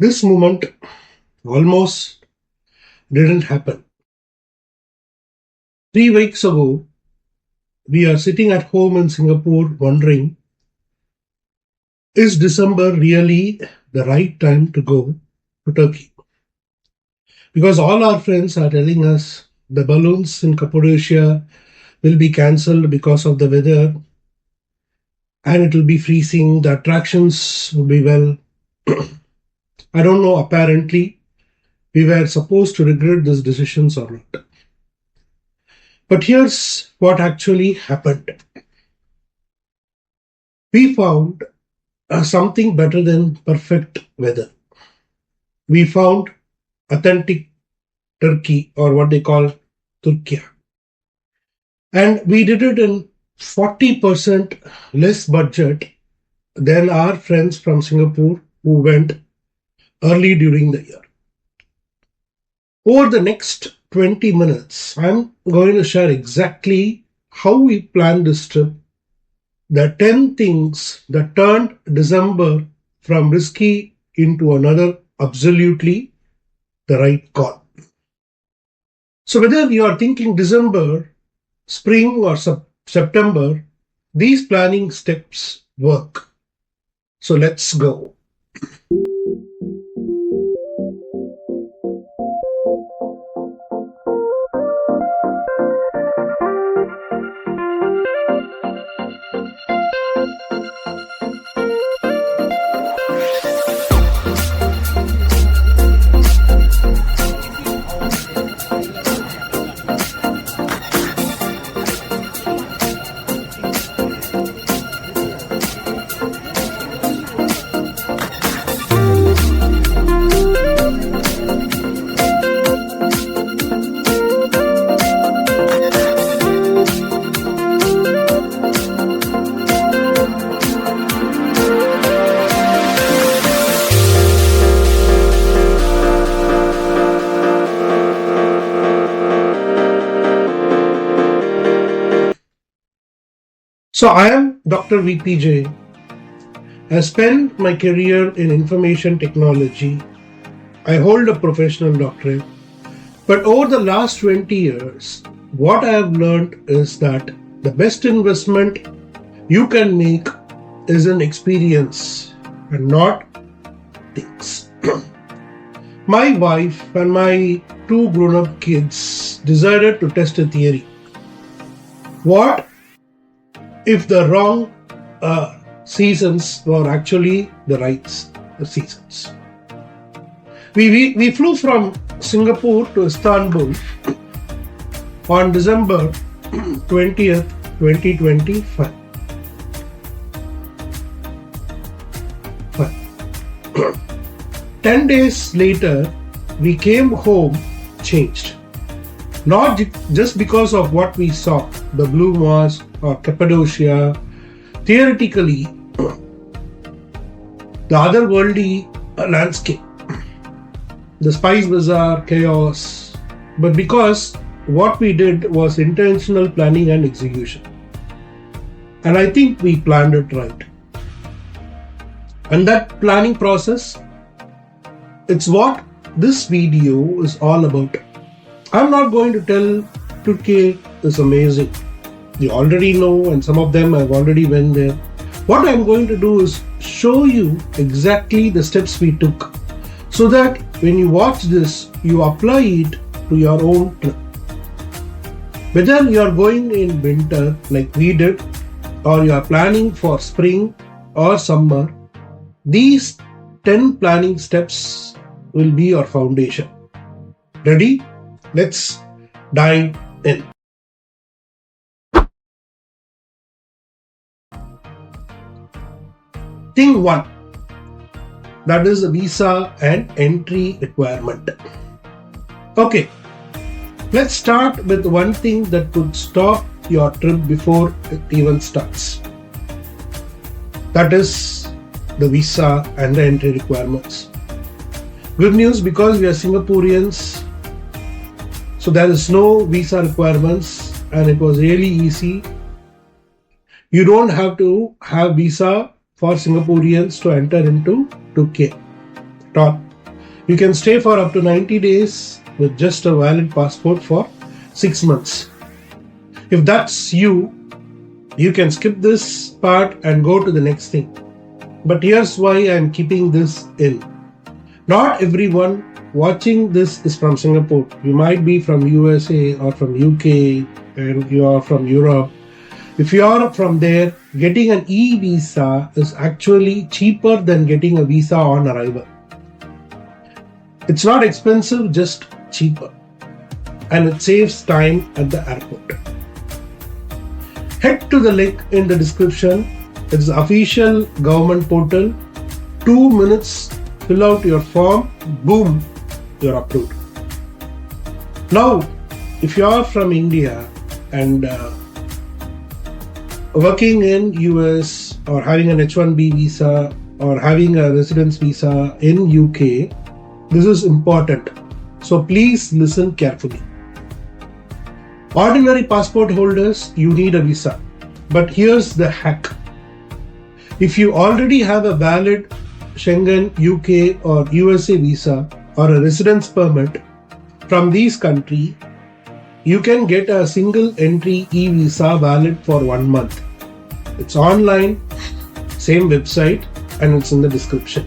This moment almost didn't happen. 3 weeks ago, we are sitting at home in Singapore wondering, is December really the right time to go to Turkey? Because all our friends are telling us the balloons in Cappadocia will be cancelled because of the weather and it will be freezing, the attractions will be well. I don't know, apparently, we were supposed to regret these decisions or not. But here's what actually happened. We found something better than perfect weather. We found authentic Turkey, or what they call Turkey. And we did it in 40% less budget than our friends from Singapore who went early during the year. Over the next 20 minutes, I'm going to share exactly how we planned this trip, the 10 things that turned December from risky into another absolutely the right call. So whether you are thinking December, spring or September, these planning steps work. So let's go. So I am Dr. VPJ. I spent my career in information technology. I hold a professional doctorate. But over the last 20 years, what I have learned is that the best investment you can make is an experience and not things. My wife and my 2 grown-up kids decided to test a theory. What if the wrong seasons were actually the right seasons? We flew from Singapore to Istanbul on December 20th, 2025. 10 days later, we came home changed. Not just because of what we saw, the Blue Mosque or Cappadocia, theoretically, the otherworldly landscape, the Spice Bazaar, chaos, but because what we did was intentional planning and execution. And I think we planned it right. And that planning process, it's what this video is all about. I'm not going to tell Turkey is amazing. You already know, and some of them have already went there. What I'm going to do is show you exactly the steps we took so that when you watch this, you apply it to your own trip. Whether you are going in winter like we did, or you are planning for spring or summer, these 10 planning steps will be your foundation. Ready? Let's dive in. Thing 1, that is the visa and entry requirement. Okay, let's start with one thing that could stop your trip before it even starts. That is the visa and the entry requirements. Good news, because we are Singaporeans, so there is no visa requirements and it was really easy. You don't have to have visa for Singaporeans to enter into Turkey at all. You can stay for up to 90 days with just a valid passport for 6 months. If that's you, you can skip this part and go to the next thing. But here's why I'm keeping this in. Not everyone watching this is from Singapore. You might be from USA or from UK and you are from Europe. If you are from there, getting an e-visa is actually cheaper than getting a visa on arrival. It's not expensive, just cheaper. And it saves time at the airport. Head to the link in the description. It's the official government portal. 2 minutes, fill out your form, boom, you're approved. Now, if you are from India and working in US or having an H1B visa or having a residence visa in UK, this is important. So please listen carefully. Ordinary passport holders, you need a visa. But here's the hack. If you already have a valid Schengen, UK or USA visa or a residence permit from these countries, you can get a single entry e-visa valid for 1 month. It's online, same website, and it's in the description.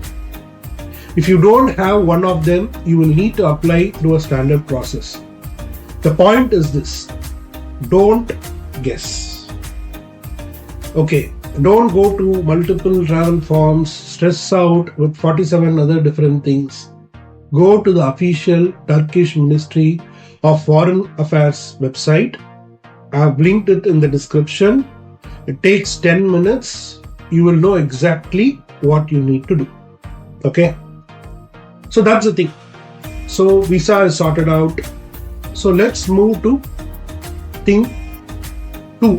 If you don't have one of them, you will need to apply through a standard process. The point is this: don't guess. Okay, don't go to multiple travel forms, stress out with 47 other different things. Go to the official Turkish Ministry of Foreign Affairs website. I have linked it in the description. It takes 10 minutes. You will know exactly what you need to do. Okay? So that's the thing. So visa is sorted out. So let's move to thing 2,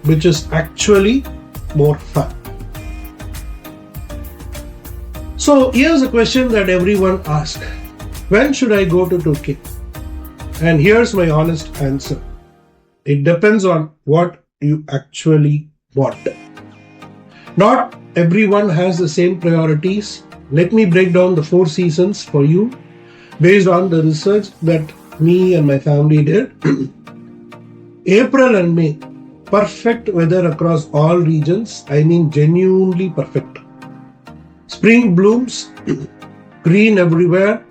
which is actually more fun. So here's a question that everyone asks. When should I go to Turkey? And here's my honest answer. It depends on what you actually want. Not everyone has the same priorities. Let me break down the 4 seasons for you based on the research that me and my family did. April and May, perfect weather across all regions. I mean genuinely perfect. Spring blooms, green everywhere,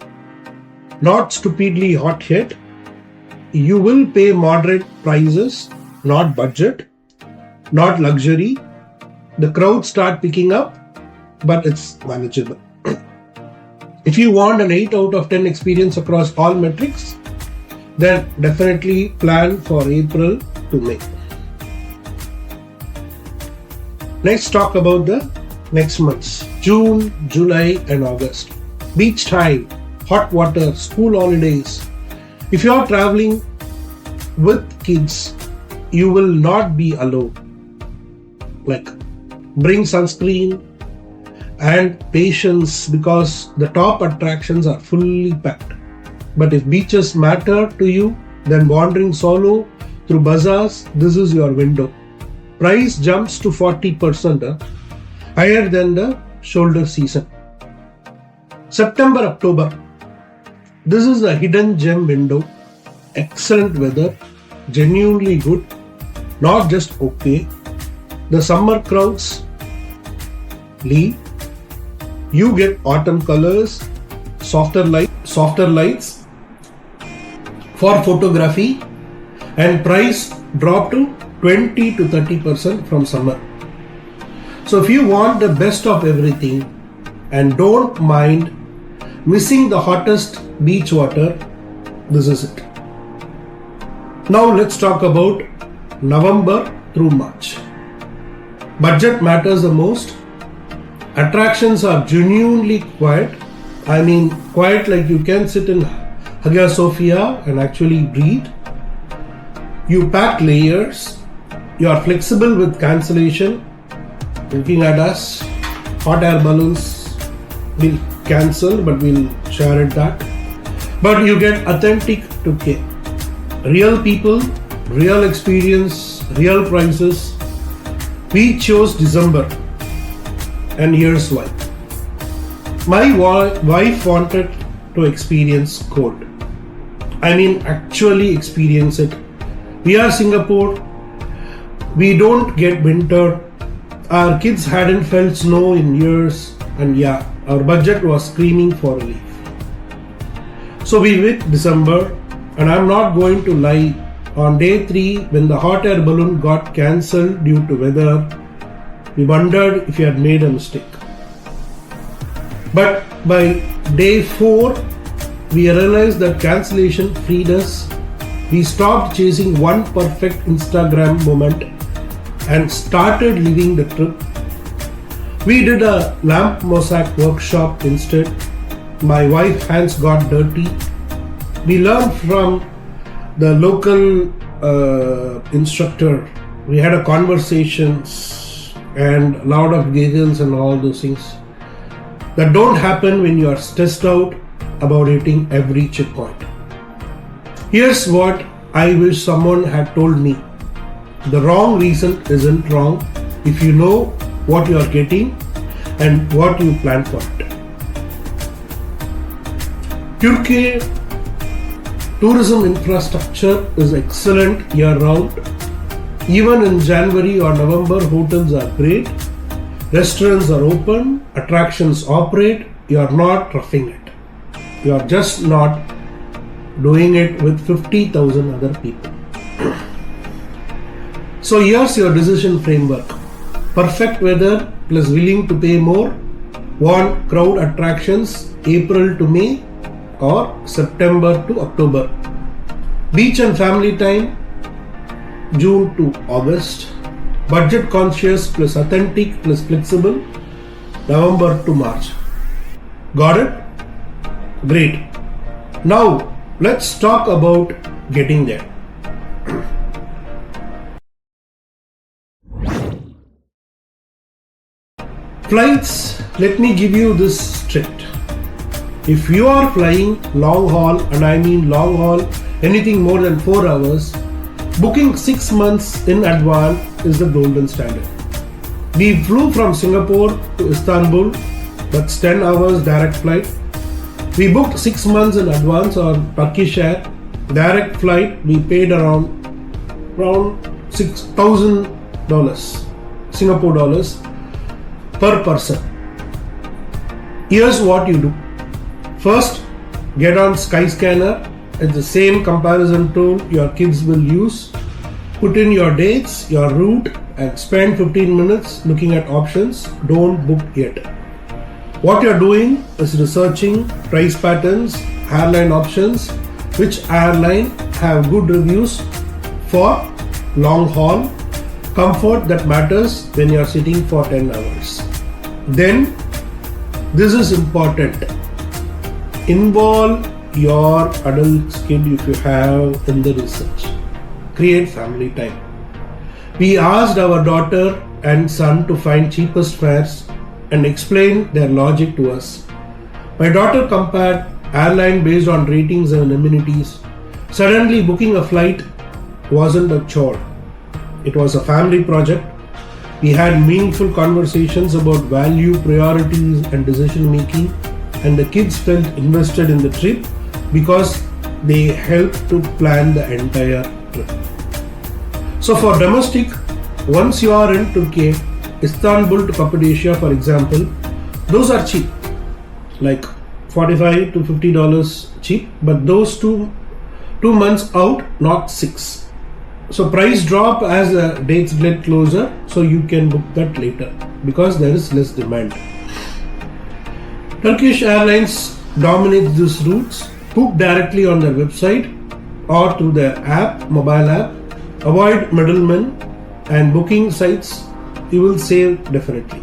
not stupidly hot yet. You will pay moderate prices, not budget, not luxury. The crowds start picking up, but it's manageable. If you want an 8 out of 10 experience across all metrics, then definitely plan for April to May. Let's talk about the next months: June, July and August. Beach time, hot water, school holidays. If you are traveling with kids, you will not be alone. Like, bring sunscreen and patience because the top attractions are fully packed. But if beaches matter to you, then wandering solo through bazaars, this is your window. Price jumps to 40%, higher than the shoulder season. September, October. This is a hidden gem window. Excellent weather, genuinely good, not just okay. The summer crowds leave. You get autumn colors, softer lights for photography, and price drop to 20 to 30% from summer. So if you want the best of everything and don't mind missing the hottest beach water, this is it. Now let's talk about November through March. Budget matters the most. Attractions are genuinely quiet. I mean quiet like you can sit in Hagia Sophia and actually breathe. You pack layers. You are flexible with cancellation. Looking at us, hot air balloons will cancel, but we'll share it that. But you get authentic Turkey. Real people, real experience, real prices. We chose December. And here's why. My wife wanted to experience cold. I mean, actually experience it. We are Singapore. We don't get winter. Our kids hadn't felt snow in years. And yeah, our budget was screaming for relief. So we went December, and I'm not going to lie. On day 3, when the hot air balloon got cancelled due to weather, we wondered if we had made a mistake. But by day 4, we realized that cancellation freed us. We stopped chasing one perfect Instagram moment and started living the trip. We did a lamp mosaic workshop instead. My wife's hands got dirty. We learned from the local instructor. We had a conversations and a lot of giggles and all those things that don't happen when you are stressed out about hitting every checkpoint. Here's what I wish someone had told me. The wrong reason isn't wrong if you know what you are getting and what you plan for it. Turkey tourism infrastructure is excellent year-round. Even in January or November, hotels are great. Restaurants are open. Attractions operate. You are not roughing it. You are just not doing it with 50,000 other people. So here's your decision framework. Perfect weather plus willing to pay more. Want crowd attractions April to May or September to October. Beach and family time June to August. Budget conscious plus authentic plus flexible November to March. Got it? Great. Now let's talk about getting there. Flights, let me give you this trick. If you are flying long haul, and I mean long haul, anything more than 4 hours, booking 6 months in advance is the golden standard. We flew from Singapore to Istanbul, that's 10 hours direct flight. We booked 6 months in advance on Turkish Air. Direct flight, we paid around $6,000 Singapore dollars per person. Here's what you do. First, get on Skyscanner. It's the same comparison tool your kids will use. Put in your dates, your route, and spend 15 minutes looking at options. Don't book yet. What you're doing is researching price patterns, airline options, which airline have good reviews for long haul, comfort that matters when you're sitting for 10 hours. Then, this is important. Involve your adult kid if you have in the research. Create family time. We asked our daughter and son to find cheapest fares and explain their logic to us. My daughter compared airline based on ratings and amenities. Suddenly booking a flight wasn't a chore. It was a family project. We had meaningful conversations about value, priorities and decision making, and the kids felt invested in the trip because they helped to plan the entire trip. So for domestic, once you are in Turkey, Istanbul to Cappadocia for example, those are cheap, like $45 to $50 cheap, but those two months out, not 6. So price drop as the dates get closer, so you can book that later because there is less demand. Turkish Airlines dominates these routes. Book directly on their website or through their app, mobile app. Avoid middlemen and booking sites. You will save definitely.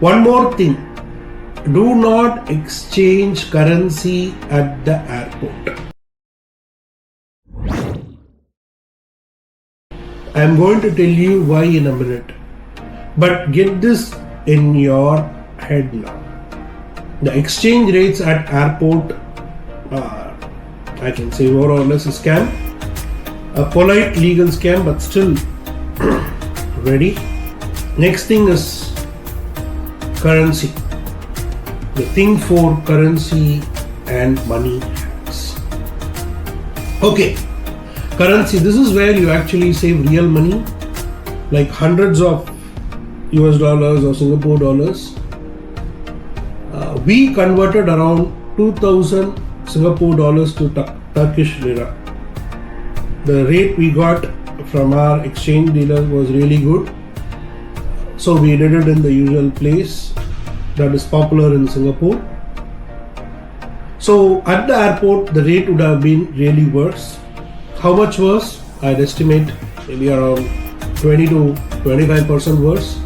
One more thing. Do not exchange currency at the airport. I am going to tell you why in a minute. But get this in your head now. The exchange rates at airport are, I can say more or less a scam. A polite legal scam, but still ready. Next thing is currency. The thing for currency and money hacks. Okay, currency. This is where you actually save real money, like hundreds of US dollars or Singapore dollars. We converted around 2000 Singapore dollars to Turkish lira. The rate we got from our exchange dealer was really good. So we did it in the usual place that is popular in Singapore. So at the airport, the rate would have been really worse. How much worse? I'd estimate maybe around 20 to 25% worse.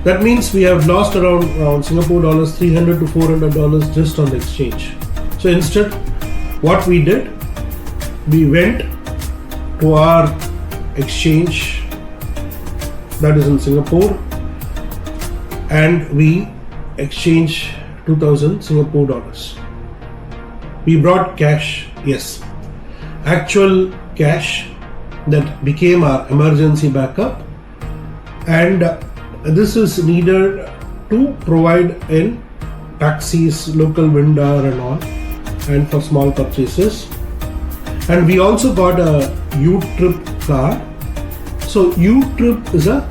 That means we have lost around Singapore dollars $300 to $400 just on the exchange. So instead, what we did, we went to our exchange that is in Singapore and we exchanged 2000 Singapore dollars. We brought cash, yes, actual cash that became our emergency backup, and this is needed to provide in taxis, local vendor and all, and for small purchases. And we also got a U-Trip card. So U-Trip is a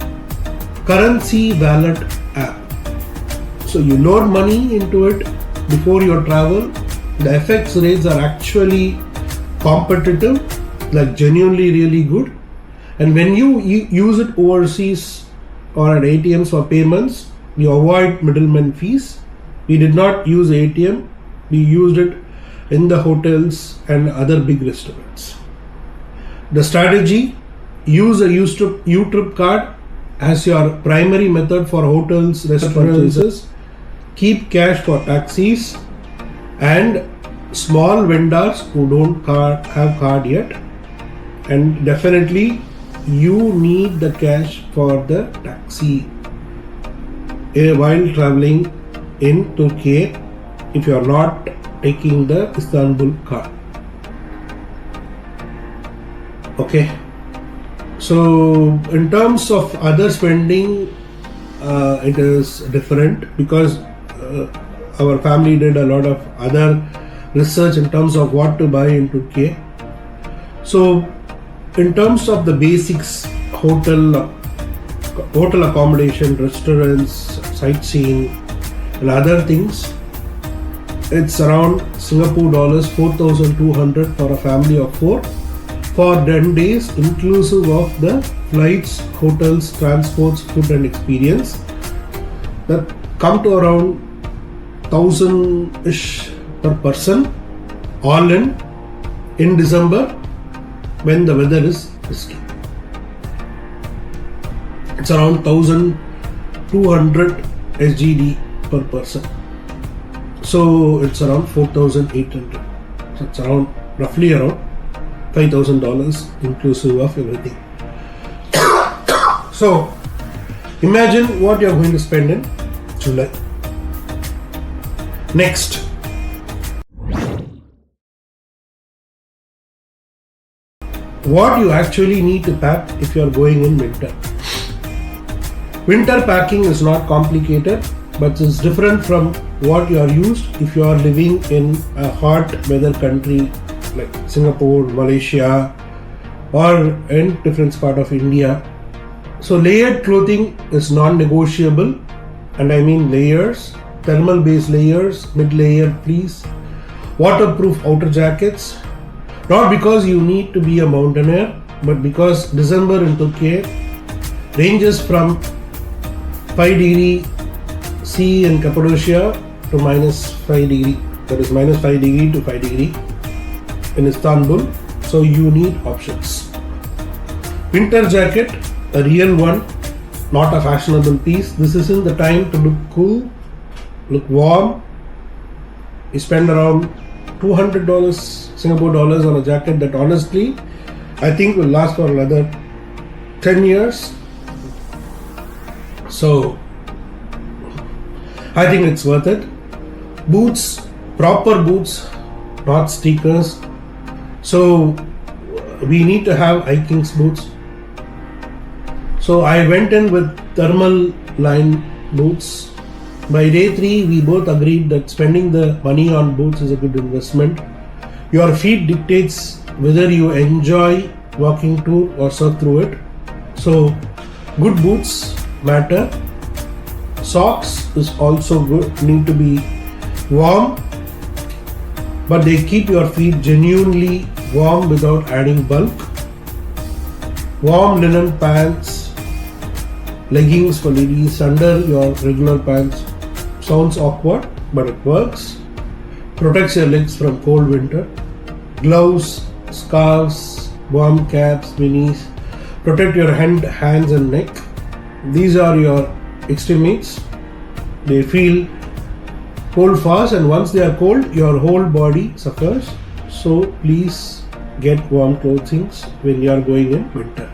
currency wallet app. So you load money into it before your travel. The FX rates are actually competitive, like genuinely really good. And when you use it overseas or at ATMs for payments, you avoid middleman fees. We did not use ATM. We used it in the hotels and other big restaurants. The strategy: use a U-Trip card as your primary method for hotels, restaurants. Keep cash for taxis and small vendors who don't have card yet. And definitely you need the cash for the taxi while traveling in Turkey if you are not taking the Istanbulkart. Okay, so in terms of other spending, it is different because our family did a lot of other research in terms of what to buy in Turkey. So in terms of the basics, hotel accommodation, restaurants, sightseeing and other things, it's around Singapore dollars 4,200 for a family of 4 for 10 days, inclusive of the flights, hotels, transports, food and experience. That come to around 1,000-ish per person, all in December when the weather is risky. It's around 1,200 SGD per person. So it's around 4,800. So it's roughly around $5,000 inclusive of everything. So imagine what you're going to spend in July. Next, what you actually need to pack if you are going in winter. Winter packing is not complicated, but it's different from what you are used if you are living in a hot weather country like Singapore, Malaysia, or in different part of India. So layered clothing is non-negotiable, and I mean layers, thermal based layers, mid-layer fleece, waterproof outer jackets, not because you need to be a mountaineer, but because December in Turkey ranges from 5 degree C in Cappadocia to -5 degree, that is -5 degree to 5 degree in Istanbul. So you need options. Winter jacket, a real one, not a fashionable piece. This isn't the time to look cool, look warm. You spend around $200 Singapore dollars on a jacket that honestly I think will last for another 10 years. So I think it's worth it. Boots, proper boots, not sneakers. So we need to have hiking boots. So I went in with thermal line boots By day 3, we both agreed that spending the money on boots is a good investment. Your feet dictates whether you enjoy walking to or surf through it. So, good boots matter. Socks is also good, need to be warm, but they keep your feet genuinely warm without adding bulk. Warm linen pants, leggings for ladies under your regular pants. Sounds awkward, but it works. Protects your legs from cold winter. Gloves, scarves, warm caps, minis. Protect your hands and neck. These are your extremities. They feel cold fast, and once they are cold, your whole body suffers. So please get warm clothing when you are going in winter.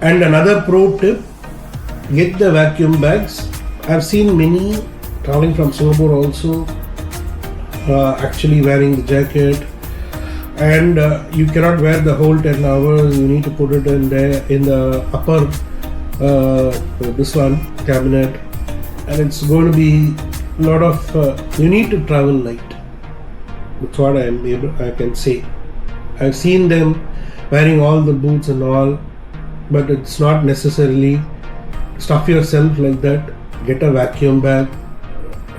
And another pro tip, get the vacuum bags. I've seen many traveling from Singapore also actually wearing the jacket, and you cannot wear the whole 10 hours. You need to put it in there in the upper this one cabinet, and it's going to be a lot of you need to travel light. That's what I can say. I've seen them wearing all the boots and all, but it's not necessarily. Stuff yourself like that. Get a vacuum bag.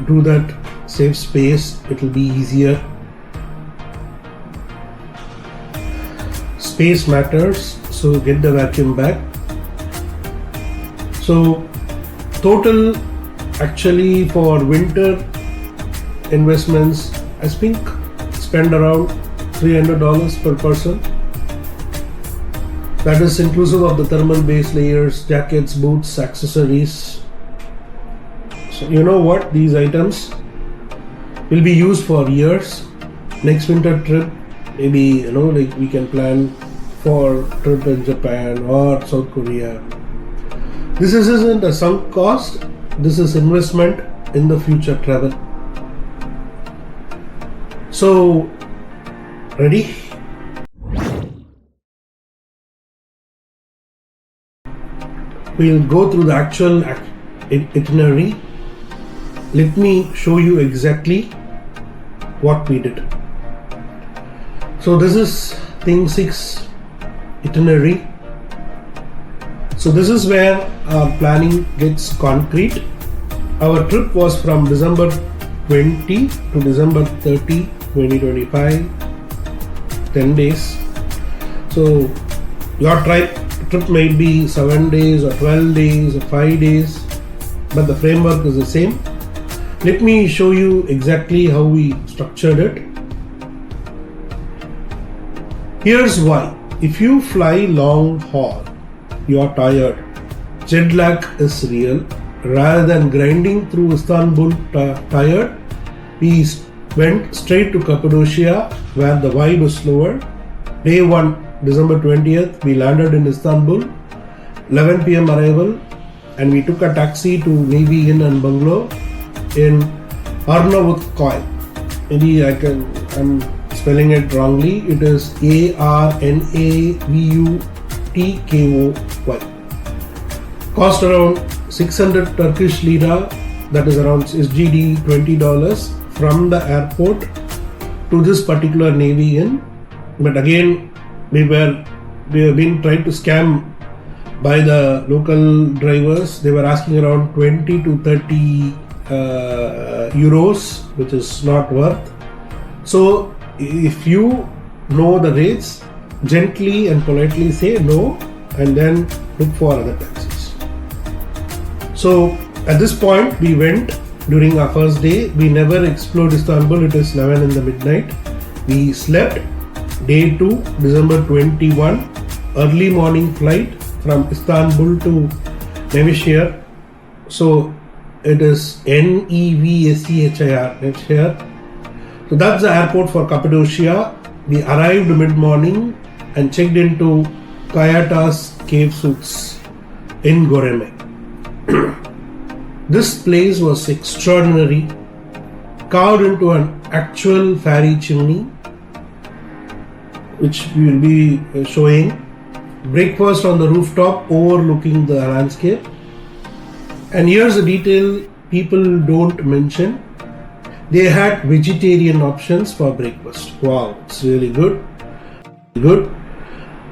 Do that. Save space. It will be easier. Space matters, so get the vacuum bag. So total actually for winter investments, I think spend around $300 per person. That is inclusive of the thermal base layers, jackets, boots, accessories. So you know what, these items will be used for years. Next winter trip, maybe like we can plan for trip in Japan or South Korea. This isn't a sunk cost. This is investment in the future travel. So, ready? We'll go through the actual itinerary. Let me show you exactly what we did. So this is thing 6 itinerary. So this is where our planning gets concrete. Our trip was from December 20 to December 30, 2025, 10 days. So your trip may be 7 days or 12 days or 5 days, but the framework is the same. Let me show you exactly how we structured it. Here's why. If you fly long haul, you are tired. Jet lag is real. Rather than grinding through Istanbul tired, we went straight to Cappadocia where the vibe is slower. Day 1, December 20th, we landed in Istanbul. 11 p.m. arrival, and we took a taxi to Navy Inn and Bungalow in Arnavutköy. Maybe I'm spelling it wrongly. It is Arnavutköy. Cost around 600 Turkish lira, that is around SGD $20 from the airport to this particular Navy Inn. But again, we have been tried to scam by the local drivers. They were asking around 20 to 30 euros, which is not worth. So if you know the rates, gently and politely say no, and then look for other taxis. So at this point, we went during our first day. We never explored Istanbul. It is 11 in the midnight. We slept. Day 2, December 21, early morning flight from Istanbul to Nevşehir. So it is Nevşehir, Nevşehir. So that's the airport for Cappadocia. We arrived mid-morning and checked into Kayata's cave suits in Göreme. This place was extraordinary, carved into an actual fairy chimney, which we will be showing. Breakfast on the rooftop overlooking the landscape, And here's a detail people don't mention. They had vegetarian options for breakfast. Wow, it's really good. Good.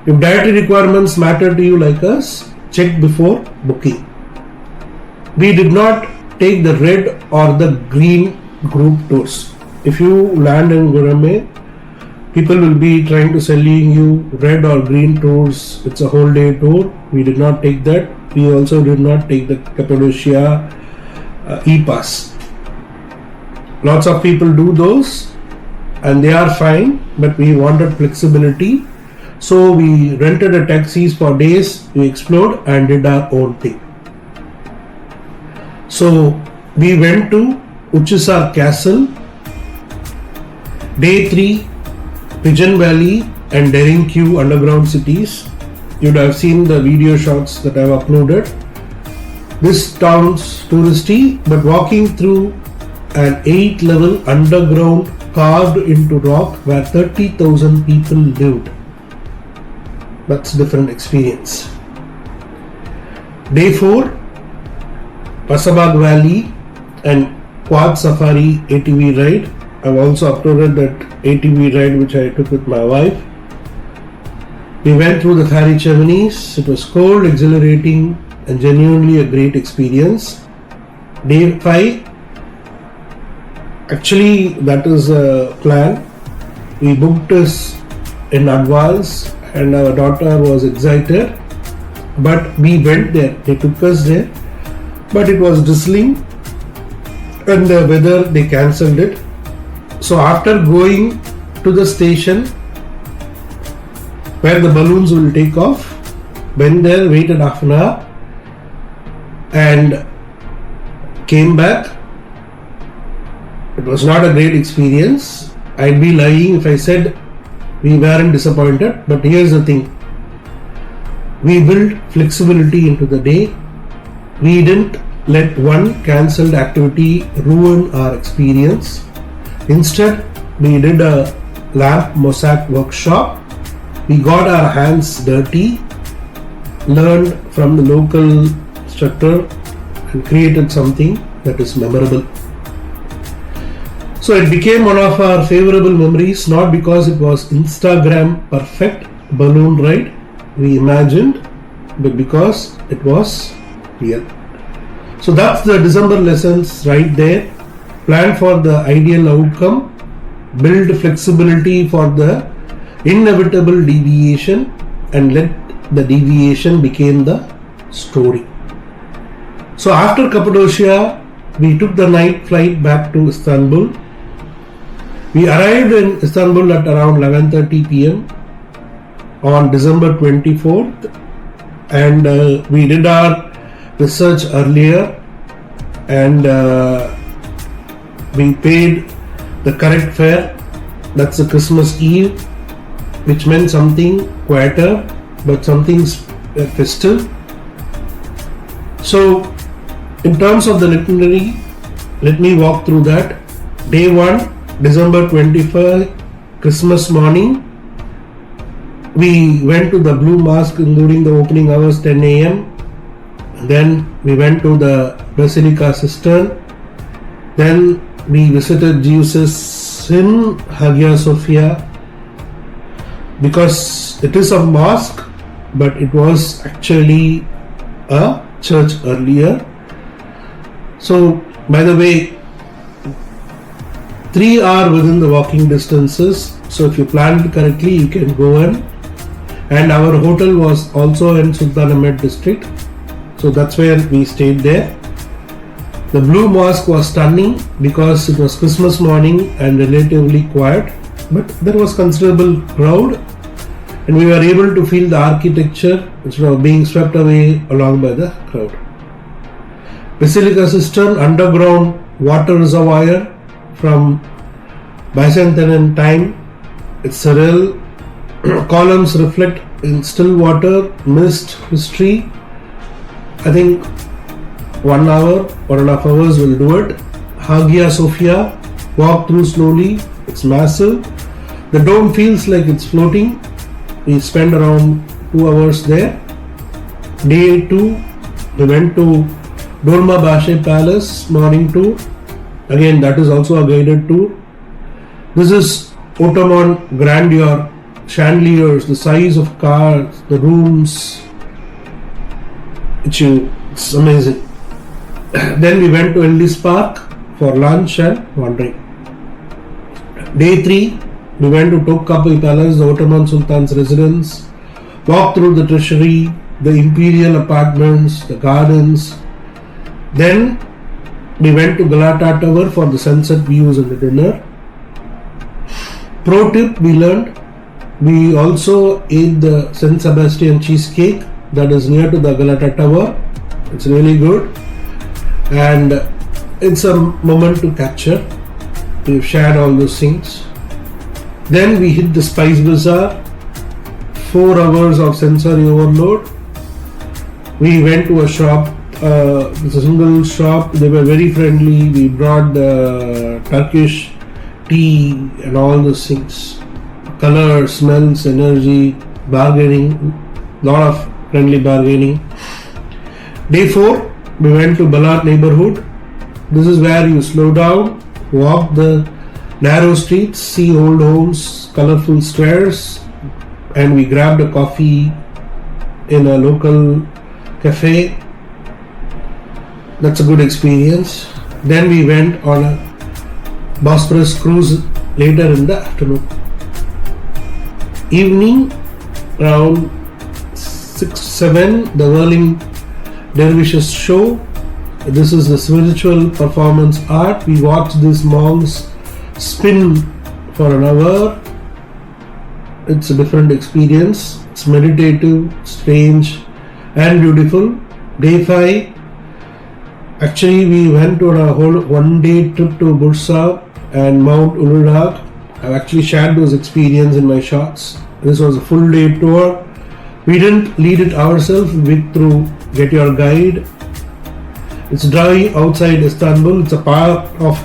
If dietary requirements matter to you like us, check before booking. We did not take the red or the green group tours. If you land in Gurame, people will be trying to sell you red or green tours. It's a whole day tour. We did not take that. We also did not take the Cappadocia e-pass. Lots of people do those and they are fine, but we wanted flexibility. So we rented a taxis for days, we explored and did our own thing. So we went to Uchisar Castle, day 3, Pigeon Valley and Deringue underground cities. You'd have seen the video shots that I've uploaded. This town's touristy, but walking through an 8-level underground carved into rock where 30,000 people lived. That's a different experience. Day 4, Pasabag Valley and Quad Safari ATV ride. I've also uploaded that ATV ride which I took with my wife. We went through the fairy chimneys. It was cold, exhilarating and genuinely a great experience. Day 5, actually that is a plan. We booked this in advance and our daughter was excited, but we went there. They took us there, but it was drizzling and the weather, they cancelled it. So after going to the station where the balloons will take off, went there, waited half an hour and came back. It was not a great experience. I'd be lying if I said we weren't disappointed, but here's the thing. We built flexibility into the day. We didn't let one cancelled activity ruin our experience. Instead, we did a lamp mosaic workshop. We got our hands dirty, learned from the local instructor and created something that is memorable. So it became one of our favorable memories, not because it was Instagram perfect balloon ride we imagined, but because it was real. So that's the December lessons right there. Plan for the ideal outcome, build flexibility for the inevitable deviation, and let the deviation become the story. So after Cappadocia, we took the night flight back to Istanbul. We arrived in Istanbul at around 11:30 p.m. on December 24th, and we did our research earlier and we paid the correct fare. That's the Christmas Eve, which meant something quieter but something festive. So in terms of the itinerary, let me walk through that. Day 1, December 21st, Christmas morning, we went to the Blue Mosque including the opening hours 10 a.m. Then we went to the Basilica Cistern. Then we visited Jesus in Hagia Sophia because it is a mosque, but it was actually a church earlier. So, by the way, 3 are within the walking distances. So if you planned correctly, you can go in. And our hotel was also in Sultanahmet district. So that's where we stayed there. The Blue Mosque was stunning because it was Christmas morning and relatively quiet, but there was considerable crowd and we were able to feel the architecture instead of being swept away along by the crowd. Basilica Cistern, underground water reservoir from Byzantine time. It's surreal. Columns reflect in still water, mist, history. I think 1 hour, 1.5 hours will do it. Hagia Sophia, walk through slowly. It's massive. The dome feels like it's floating. We spent around 2 hours there. Day 2, we went to Dolmabahce Palace morning tour. Again, that is also a guided tour. This is Ottoman grandeur, chandeliers, the size of cars, the rooms. It's amazing. Then we went to Ellis Park for lunch and wandering. Day 3, we went to Topkapi Palace, the Ottoman Sultan's residence, walked through the treasury, the imperial apartments, the gardens. Then we went to Galata Tower for the sunset views and the dinner. Pro tip we learned, we also ate the San Sebastian cheesecake that is near to the Galata Tower. It's really good and it's a moment to capture. We've shared all those things. Then we hit the Spice Bazaar, 4 hours of sensory overload. We went to a shop, it's a single shop, they were very friendly. We brought the Turkish tea and all those things. Color, smells, energy, bargaining, lot of friendly bargaining. Day 4, we went to Balat neighborhood. This is where you slow down, walk the narrow streets, see old homes, colorful stairs, and we grabbed a coffee in a local cafe. That's a good experience. Then we went on a Bosphorus cruise later in the afternoon. Evening around 6-7, the whirling dervishes show. This is the spiritual performance art. We watched these monks spin for an hour. It's a different experience. It's meditative, strange and beautiful. Day 5, actually we went on a whole 1-day trip to Bursa and Mount Uludağ. I've actually shared those experiences in my shots. This was a full day tour. We didn't lead it ourselves, we went through Get Your Guide. It's dry outside Istanbul. It's a part of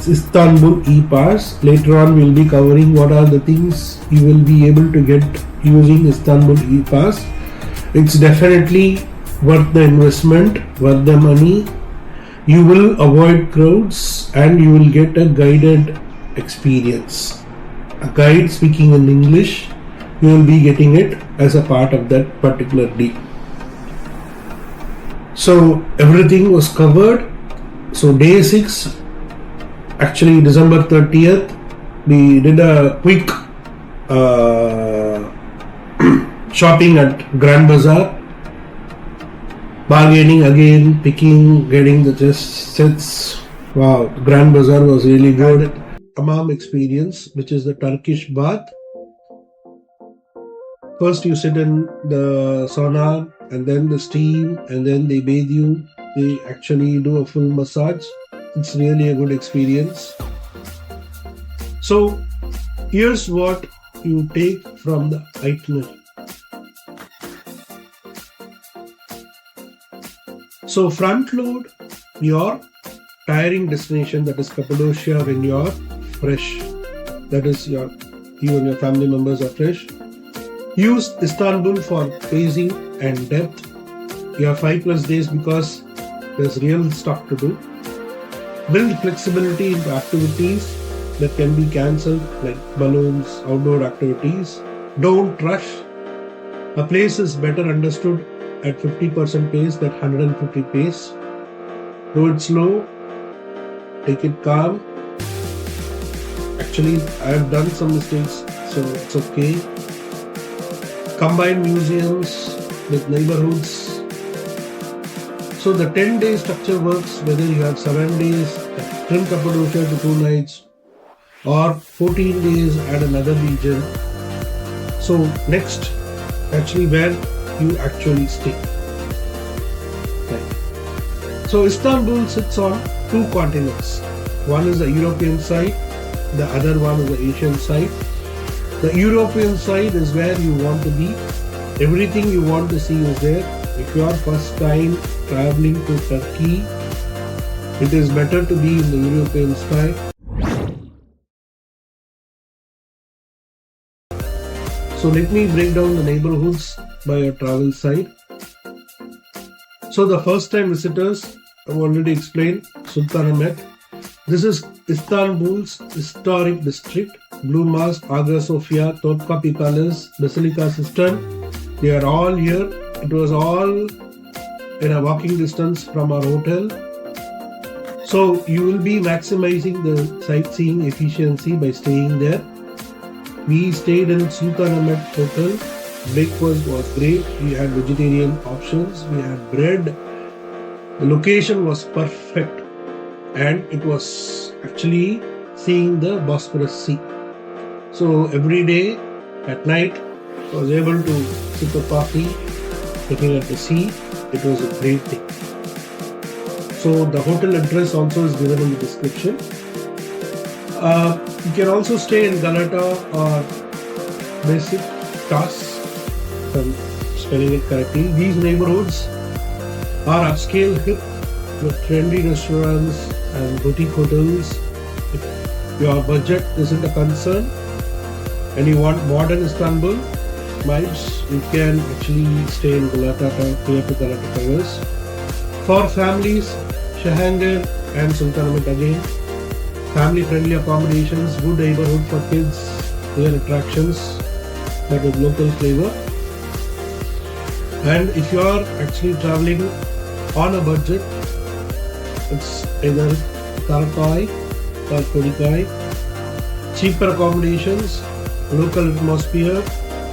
Istanbul e-pass. Later on we'll be covering what are the things you will be able to get using Istanbul e-pass. It's definitely worth the investment, worth the money. You will avoid crowds and you will get a guided experience. A guide speaking in English, you will be getting it as a part of that particular deal. So everything was covered. So day 6, actually December 30th, we did a quick shopping at Grand Bazaar. Bargaining again, picking, getting the just sets. Wow, Grand Bazaar was really good. Hammam experience, which is the Turkish bath. First you sit in the sauna and then the steam and then they bathe you. They actually do a full massage. It's really a good experience. So here's what you take from the itinerary. So front load your tiring destination, that is Cappadocia, when you are fresh. That is you and your family members are fresh. Use Istanbul for pacing and depth. You have 5+ days because there's real stuff to do. Build flexibility into activities that can be cancelled, like balloons, outdoor activities. Don't rush. A place is better understood at 50% pace than 150 pace. Do it slow. Take it calm. Actually, I have done some mistakes, so it's okay. Combine museums with neighborhoods. So the 10-day structure works whether you have 7 days, trim Cappadocia to 2 nights, or 14 days at another region. So next, actually where you actually stay. Right. So Istanbul sits on 2 continents. One is the European side, the other one is the Asian side. The European side is where you want to be. Everything you want to see is there. If you are first time traveling to Turkey, it is better to be in the European side. So let me break down the neighborhoods by a travel side. So the first time visitors, I've already explained Sultanahmet. This is Istanbul's historic district. Blue Mosque, Hagia Sophia, Topkapi Palace, Basilica Cistern. They are all here. It was all in a walking distance from our hotel. So you will be maximizing the sightseeing efficiency by staying there. We stayed in Sultanahmet Hotel. Breakfast was great. We had vegetarian options. We had bread. The location was perfect. And it was actually seeing the Bosphorus Sea. So every day at night, I was able to sip a coffee, looking at the sea. It was a great thing. So the hotel address also is given in the description. You can also stay in Galata or Basic Tas, if I'm spelling it correctly. These neighborhoods are upscale, hip, with trendy restaurants and boutique hotels. If your budget isn't a concern and you want modern Istanbul vibes, you can actually stay in Galata near to Galata Towers. For families, Şehangir and Sultanahmet again. Family-friendly accommodations, good neighborhood for kids, real attractions, but with local flavor. And if you are actually traveling on a budget, it's either Karakai or Kodikai. Cheaper accommodations, local atmosphere,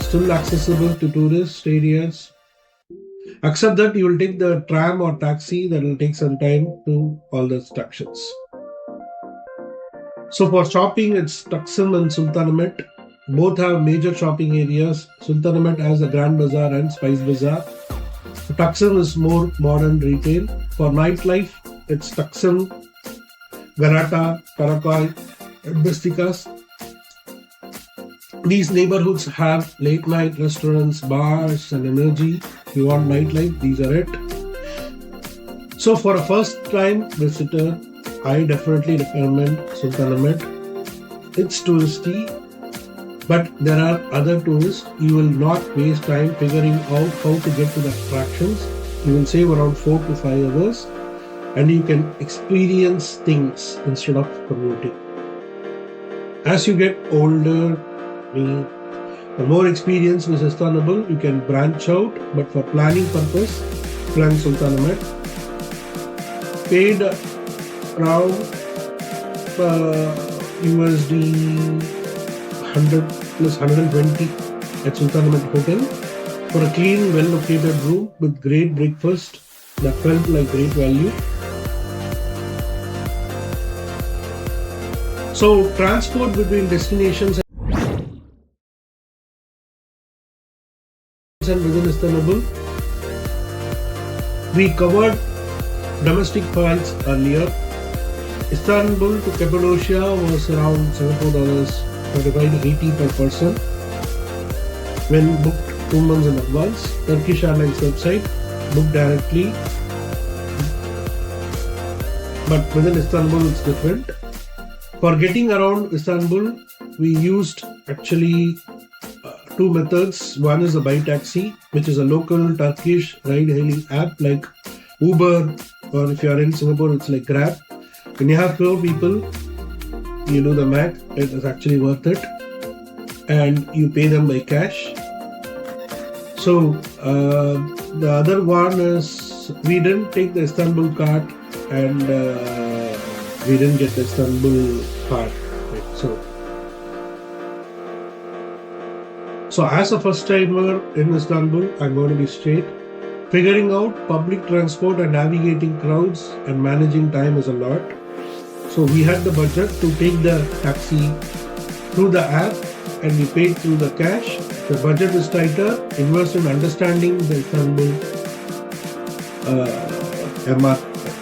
still accessible to tourist areas. Except that you will take the tram or taxi, that will take some time to all the attractions. So for shopping, it's Taksim and Sultanahmet. Both have major shopping areas. Sultanahmet has a Grand Bazaar and Spice Bazaar. Taksim is more modern retail. For nightlife, it's Taksim, Galata, Karakai, and Bestikas. These neighborhoods have late night restaurants, bars, and energy. If you want nightlife, these are it. So for a first time visitor, I definitely recommend Sultanahmet. It's touristy, but there are other tourists. You will not waste time figuring out how to get to the attractions. You will save around 4 to 5 hours and you can experience things instead of commuting. As you get older, for more experience with Istanbul, you can branch out, but for planning purpose, plan Sultanahmet. Paid around USD 100 plus 120 at Sultanahmet Hotel for a clean, well-located room with great breakfast that felt like great value. So transport between destinations and within Istanbul. We covered domestic flights earlier. Istanbul to Cappadocia was around Singapore $35 to 80 per person when booked 2 months in advance. Turkish Airlines website, book directly. But within Istanbul it's different. For getting around Istanbul, we used actually 2 methods. One is the BiTaxi, which is a local Turkish ride-hailing app like Uber, or if you are in Singapore, it's like Grab. When you have 4 people, you do the math, it is actually worth it, and you pay them by cash. So the other one is we didn't take the Istanbulkart and we didn't get the Istanbulkart. Right? So as a first timer in Istanbul, I'm going to be straight. Figuring out public transport and navigating crowds and managing time is a lot. So we had the budget to take the taxi through the app and we paid through the cash. The budget is tighter, invest in understanding the Istanbul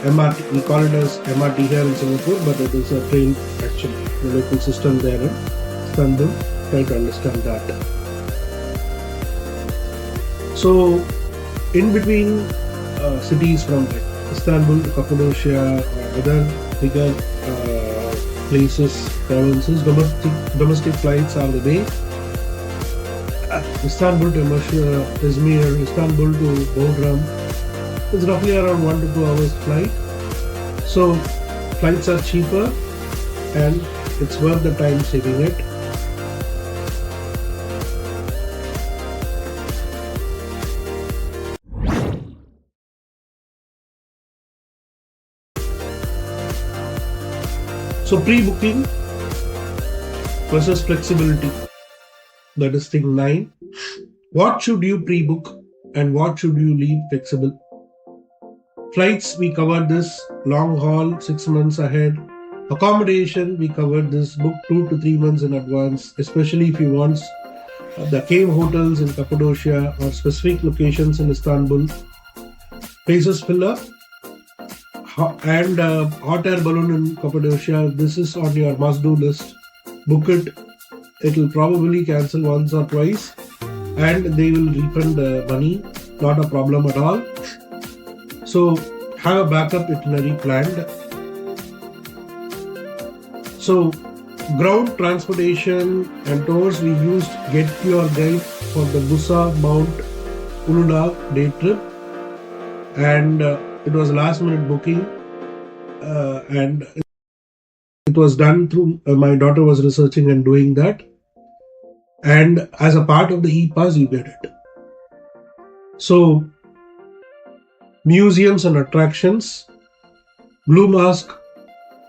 MRT. We call it as MRT here in Singapore, but it is a train actually, the local system there in Istanbul. Try to understand that. So in between cities from Istanbul to Cappadocia or other bigger places, provinces, domestic flights are the way. Istanbul to Izmir, Istanbul to Bodrum. It's roughly around 1 to 2 hours flight. So flights are cheaper and it's worth the time saving it. So pre-booking versus flexibility. That is thing 9. What should you pre-book and what should you leave flexible? Flights, we covered this. Long haul, 6 months ahead. Accommodation, we covered this. Book 2 to 3 months in advance, especially if you want the cave hotels in Cappadocia or specific locations in Istanbul. Places fill up. And hot air balloon in Cappadocia, this is on your must-do list. Book it. It will probably cancel once or twice and they will refund the money. Not a problem at all. So have a backup itinerary planned. So ground transportation and tours, we used Get Your Guide for the Busa Mount Uluna day trip, and it was last minute booking, and it was done through my daughter was researching and doing that, and as a part of the e-pass you get it. So museums and attractions, Blue Mask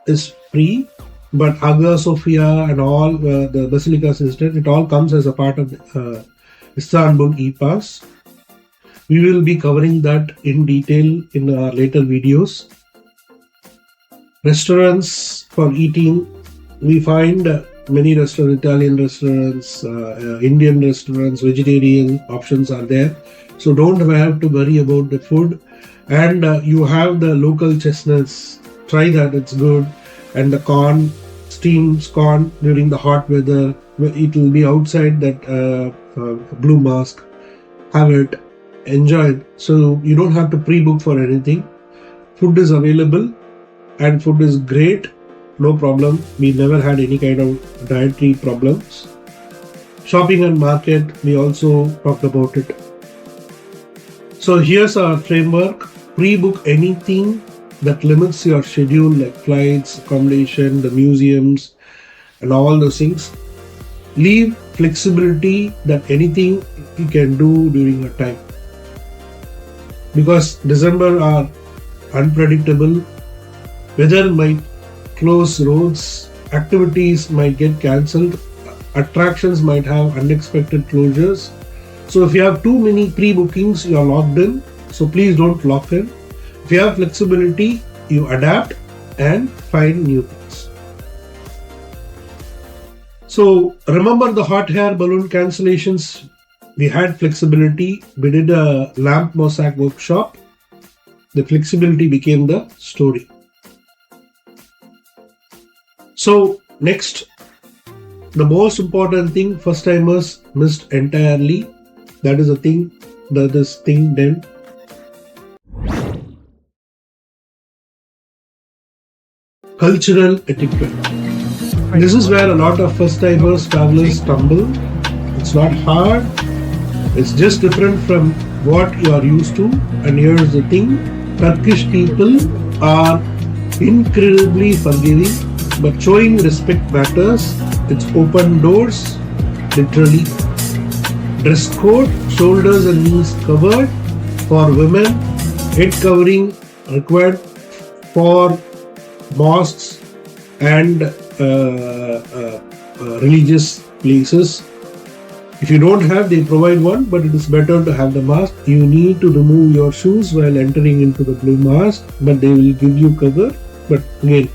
is free, but Hagia Sophia and all the Basilica System, it all comes as a part of the Istanbul e-pass. We will be covering that in detail in our later videos. Restaurants for eating, we find many restaurants, Italian restaurants, Indian restaurants, vegetarian options are there. So don't have to worry about the food. And you have the local chestnuts, try that, it's good. And the corn, steamed corn during the hot weather, it will be outside that Blue Mask. Have it, enjoy it. So you don't have to pre-book for anything. Food is available and food is great, no problem. We never had any kind of dietary problems. Shopping and market, we also talked about it. So here's our framework. Pre-book anything that limits your schedule, like flights, accommodation, the museums, and all those things. Leave flexibility that anything you can do during a time. Because December are unpredictable. Weather might close roads, activities might get cancelled, attractions might have unexpected closures. So if you have too many pre-bookings, you are locked in. So please don't lock in. If you have flexibility, you adapt and find new things. So remember the hot air balloon cancellations. We had flexibility. We did a lamp mosaic workshop. The flexibility became the story. So next, the most important thing first timers missed entirely. That is a thing. That is thing then. Cultural etiquette. This is where a lot of first timers travelers stumble. It's not hard. It's just different from what you are used to. And here's the thing. Turkish people are incredibly forgiving, but showing respect matters. It's open doors, literally. Dress code, shoulders and knees covered for women, head covering required for mosques and religious places. If you don't have, they provide one, but it is better to have the mask. You need to remove your shoes while entering into the Blue Mask, but they will give you cover. But again,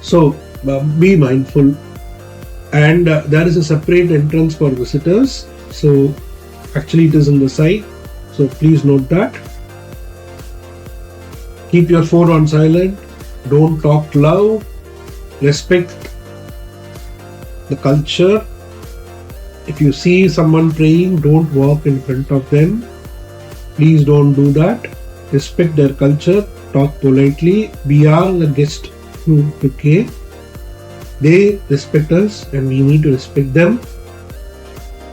so be mindful. And there is a separate entrance for visitors. So actually it is on the side. So please note that. Keep your phone on silent. Don't talk loud. Respect the culture. If you see someone praying, don't walk in front of them. Please don't do that. Respect their culture. Talk politely. We are the guest who came. They respect us and we need to respect them.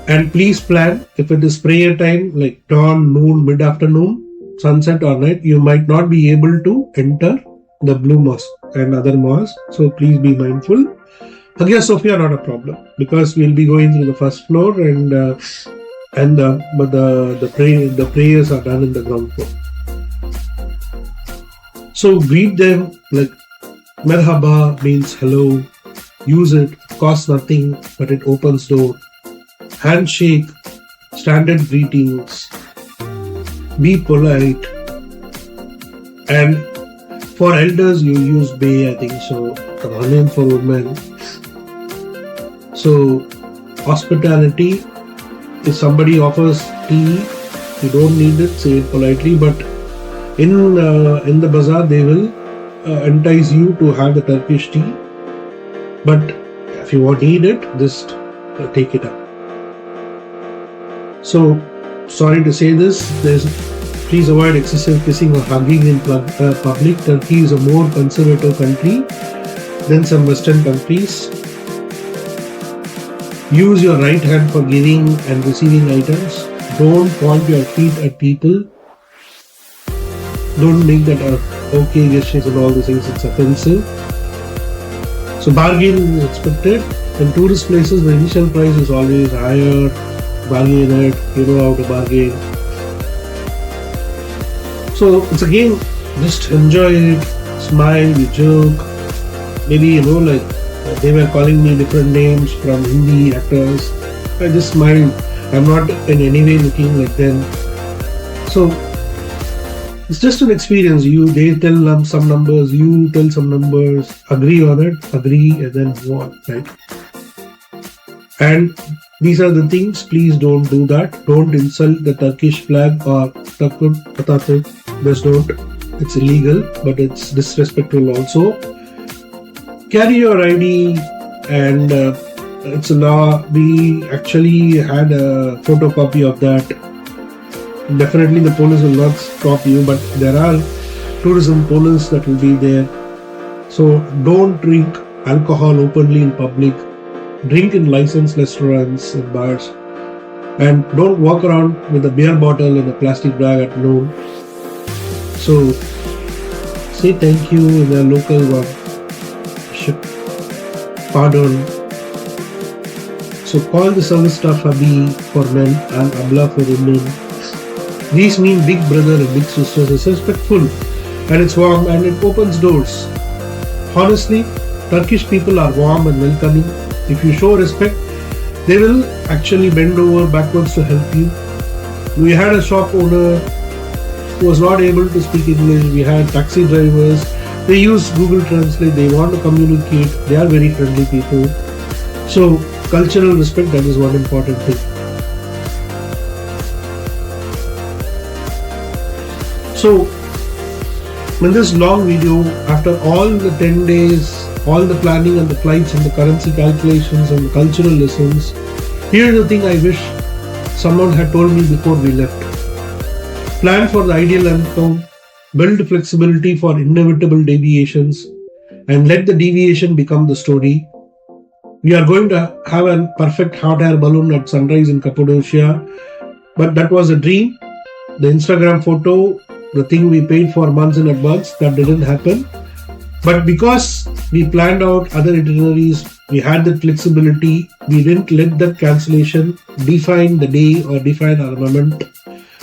And please plan, if it is prayer time like dawn, noon, mid-afternoon, sunset or night, you might not be able to enter. the Blue Mosque and other mosques. So please be mindful. Hagia Sophia not a problem because we'll be going through the first floor but the prayers are done in the ground floor. So greet them like Merhaba means hello. Use it, costs nothing, but it opens door. Handshake, standard greetings. Be polite. And for elders, you use Bay, I think so. Ramen for women. So, hospitality. If somebody offers tea, you don't need it. Say it politely. But in the bazaar, they will entice you to have the Turkish tea. But if you need it, just take it up. So, sorry to say this, please avoid excessive kissing or hugging in public. Turkey is a more conservative country than some Western countries. Use your right hand for giving and receiving items. Don't point your feet at people. Don't make that okay gestures and all these things. It's offensive. So bargain is expected. In tourist places, the initial price is always higher. Bargain it, you know how to bargain. So it's again, just enjoy it, smile, you joke. Maybe like they were calling me different names from Hindi actors. I just smiled. I'm not in any way looking like them. So it's just an experience. They tell them some numbers, you tell some numbers, agree on it, and then move on, right? And these are the things, please don't do that. Don't insult the Turkish flag or Atatürk. Just don't. It's illegal, but it's disrespectful also. Carry your ID and it's a law. We actually had a photocopy of that. Definitely the police will not stop you, but there are tourism police that will be there. So don't drink alcohol openly in public. Drink in licensed restaurants and bars. And don't walk around with a beer bottle in a plastic bag at noon. So say thank you in the local one. Pardon. So call the service staff Abi for men and Abla for women. These mean big brother and big sisters. It's respectful and it's warm and it opens doors. Honestly, Turkish people are warm and welcoming. If you show respect, they will actually bend over backwards to help you. We had a shop owner who was not able to speak English. We had taxi drivers. They use Google Translate. They want to communicate. They are very friendly people. So, cultural respect, that is one important thing. So, in this long video, after all the 10 days, all the planning and the flights and the currency calculations and the cultural lessons, here's the thing I wish someone had told me before we left. Plan for the ideal outcome, build flexibility for inevitable deviations, and let the deviation become the story. We are going to have a perfect hot air balloon at sunrise in Cappadocia, but that was a dream. The Instagram photo, the thing we paid for months in advance, that didn't happen. But because we planned out other itineraries, we had that flexibility, we didn't let that cancellation define the day or define our moment.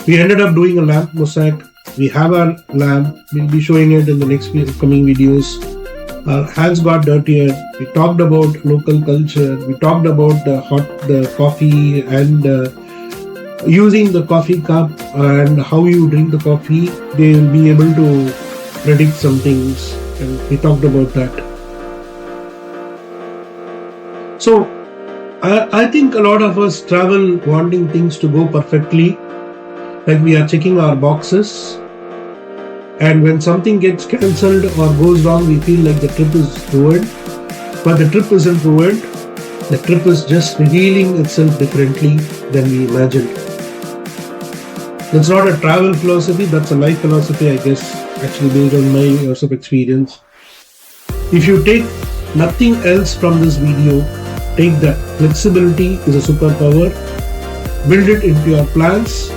We ended up doing a lamp mosaic. We have our lamp, we'll be showing it in the next coming videos. Our hands got dirtier. We talked about local culture. We talked about the coffee and using the coffee cup and how you drink the coffee. They will be able to predict some things, and we talked about that. So I think a lot of us travel wanting things to go perfectly, like we are checking our boxes. And when something gets cancelled or goes wrong, we feel like the trip is ruined. But the trip isn't ruined. The trip is just revealing itself differently than we imagined. That's not a travel philosophy, that's a life philosophy, I guess, actually based on my years of experience. If you take nothing else from this video, take that flexibility is a superpower. Build it into your plans.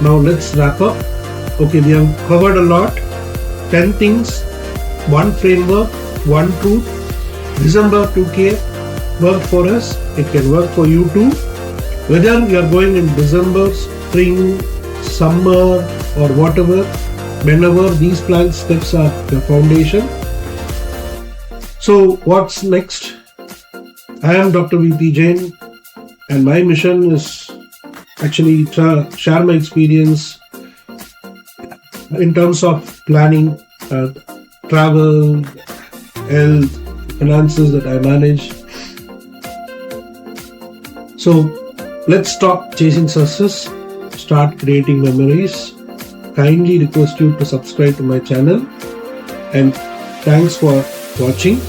Now let's wrap up. Okay, we have covered a lot. 10 things. one framework, one truth. December 2K worked for us. It can work for you too. Whether you are going in December, spring, summer, or whatever, whenever these plan steps are the foundation. So what's next? I am Dr. V.P. Jain, and my mission is actually to share my experience in terms of planning, travel, health, finances that I manage. So let's stop chasing success, start creating memories. Kindly request you to subscribe to my channel, and thanks for watching.